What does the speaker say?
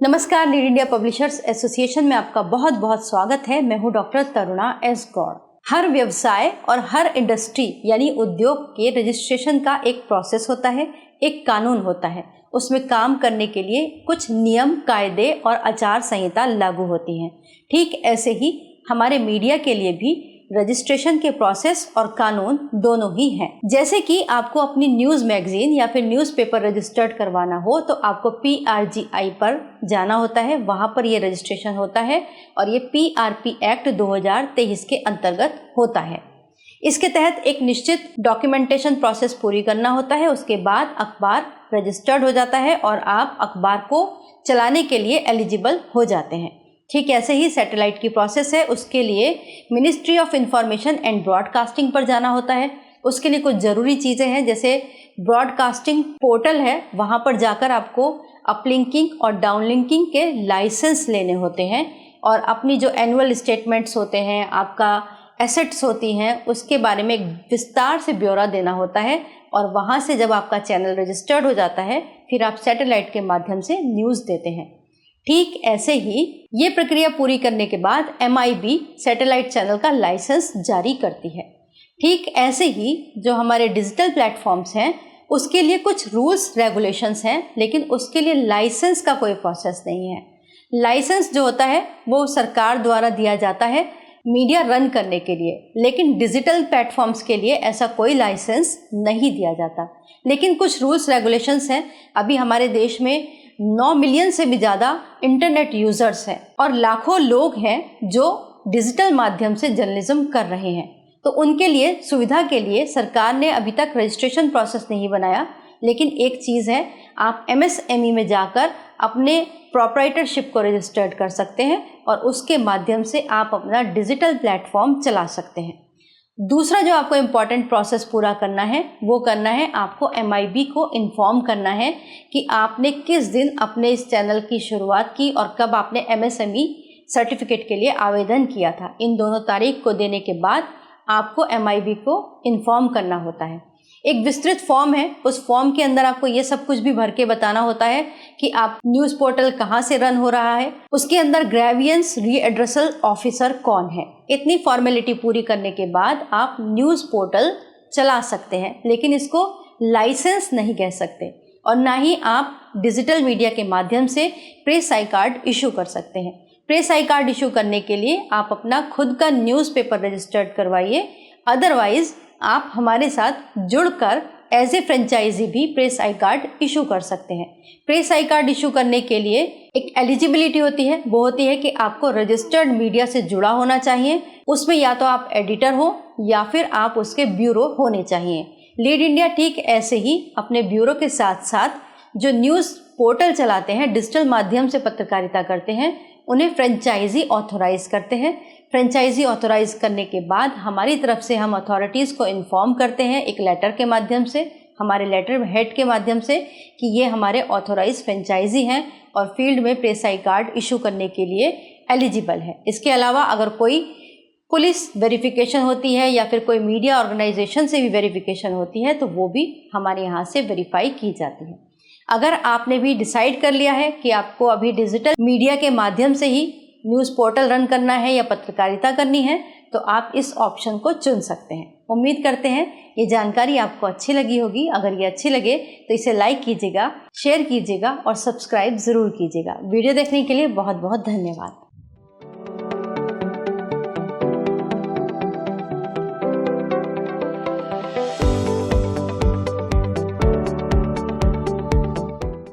नमस्कार, lead India publishers association में आपका बहुत बहुत स्वागत है। मैं हूं डॉक्टर तरुणा एस गौड़। हर व्यवसाय और हर इंडस्ट्री यानी उद्योग के रजिस्ट्रेशन का एक प्रोसेस होता है, एक कानून होता है। उसमें काम करने के लिए कुछ नियम, कायदे और आचार संहिता लागू होती हैं। ठीक ऐसे ही हमारे मीडिया के लिए भी रजिस्ट्रेशन के प्रोसेस और कानून दोनों ही हैं। जैसे कि आपको अपनी न्यूज़ मैगजीन या फिर न्यूज़पेपर रजिस्टर्ड करवाना हो तो आपको PRGI पर जाना होता है, वहाँ पर ये रजिस्ट्रेशन होता है और ये PRP एक्ट 2023 के अंतर्गत होता है। इसके तहत एक निश्चित डॉक्यूमेंटेशन प्रोसेस पूरी करना होता है। उसके बाद अखबार रजिस्टर्ड हो जाता है और आप अखबार को चलाने के लिए एलिजिबल हो जाते हैं। ठीक ऐसे ही सैटेलाइट की प्रोसेस है, उसके लिए ministry of information and broadcasting पर जाना होता है। उसके लिए कुछ ज़रूरी चीज़ें हैं, जैसे ब्रॉडकास्टिंग पोर्टल है, वहाँ पर जाकर आपको अपलिंकिंग और डाउनलिंकिंग के लाइसेंस लेने होते हैं और अपनी जो एनुअल स्टेटमेंट्स होते हैं, आपका एसेट्स होती हैं, उसके बारे में एक विस्तार से ब्यौरा देना होता है। और वहाँ से जब आपका चैनल रजिस्टर्ड हो जाता है, फिर आप सैटेलाइट के माध्यम से न्यूज़ देते हैं। ठीक ऐसे ही ये प्रक्रिया पूरी करने के बाद MIB सैटेलाइट चैनल का लाइसेंस जारी करती है। ठीक ऐसे ही जो हमारे डिजिटल प्लेटफॉर्म्स हैं, उसके लिए कुछ रूल्स रेगुलेशंस हैं, लेकिन उसके लिए लाइसेंस का कोई प्रोसेस नहीं है। लाइसेंस जो होता है वो सरकार द्वारा दिया जाता है मीडिया रन करने के लिए, लेकिन डिजिटल प्लेटफॉर्म्स के लिए ऐसा कोई लाइसेंस नहीं दिया जाता। लेकिन कुछ रूल्स रेगुलेशंस हैं। अभी हमारे देश में 9 मिलियन से भी ज़्यादा इंटरनेट यूज़र्स हैं और लाखों लोग हैं जो डिजिटल माध्यम से जर्नलिज्म कर रहे हैं। तो उनके लिए सुविधा के लिए सरकार ने अभी तक रजिस्ट्रेशन प्रोसेस नहीं बनाया, लेकिन एक चीज़ है, आप MSME में जाकर अपने प्रोप्राइटरशिप को रजिस्टर्ड कर सकते हैं और उसके माध्यम से आप अपना डिजिटल प्लेटफॉर्म चला सकते हैं। दूसरा जो आपको इम्पॉर्टेंट प्रोसेस पूरा करना है, वो करना है आपको MIB को इन्फॉर्म करना है कि आपने किस दिन अपने इस चैनल की शुरुआत की और कब आपने MSME सर्टिफिकेट के लिए आवेदन किया था। इन दोनों तारीख को देने के बाद आपको MIB को इन्फॉर्म करना होता है। एक विस्तृत फॉर्म है, उस फॉर्म के अंदर आपको ये सब कुछ भी भर के बताना होता है कि आप न्यूज़ पोर्टल कहाँ से रन हो रहा है, उसके अंदर ग्रेवियंस रीएड्रेसल ऑफिसर कौन है। इतनी फॉर्मेलिटी पूरी करने के बाद आप न्यूज़ पोर्टल चला सकते हैं, लेकिन इसको लाइसेंस नहीं कह सकते और ना ही आप डिजिटल मीडिया के माध्यम से प्रेस आई कार्ड इशू कर सकते हैं। प्रेस आई कार्ड इशू करने के लिए आप अपना खुद का न्यूज़पेपर रजिस्टर्ड करवाइए, अदरवाइज आप हमारे साथ जुड़कर एज ए फ्रेंचाइजी भी प्रेस आई कार्ड इशू कर सकते हैं। प्रेस आई कार्ड इशू करने के लिए एक एलिजिबिलिटी होती है, वो होती है कि आपको रजिस्टर्ड मीडिया से जुड़ा होना चाहिए। उसमें या तो आप एडिटर हो या फिर आप उसके ब्यूरो होने चाहिए। लीड इंडिया ठीक ऐसे ही अपने ब्यूरो के साथ साथ जो न्यूज़ पोर्टल चलाते हैं, डिजिटल माध्यम से पत्रकारिता करते हैं, उन्हें फ्रेंचाइजी ऑथोराइज करते हैं। फ्रेंचाइजी ऑथोराइज करने के बाद हमारी तरफ से हम अथॉरिटीज़ को इन्फॉर्म करते हैं एक लेटर के माध्यम से, हमारे लेटर हेड के माध्यम से, कि ये हमारे ऑथोराइज फ्रेंचाइजी हैं और फील्ड में प्रेस आई कार्ड इशू करने के लिए एलिजिबल है। इसके अलावा अगर कोई पुलिस वेरिफिकेशन होती है या फिर कोई मीडिया ऑर्गेनाइजेशन से भी वेरिफिकेशन होती है, तो वो भी हमारे यहाँ से वेरीफाई की जाती है। अगर आपने भी डिसाइड कर लिया है कि आपको अभी डिजिटल मीडिया के माध्यम से ही न्यूज़ पोर्टल रन करना है या पत्रकारिता करनी है, तो आप इस ऑप्शन को चुन सकते हैं। उम्मीद करते हैं ये जानकारी आपको अच्छी लगी होगी। अगर ये अच्छी लगे तो इसे लाइक कीजिएगा, शेयर कीजिएगा और सब्सक्राइब ज़रूर कीजिएगा। वीडियो देखने के लिए बहुत बहुत धन्यवाद।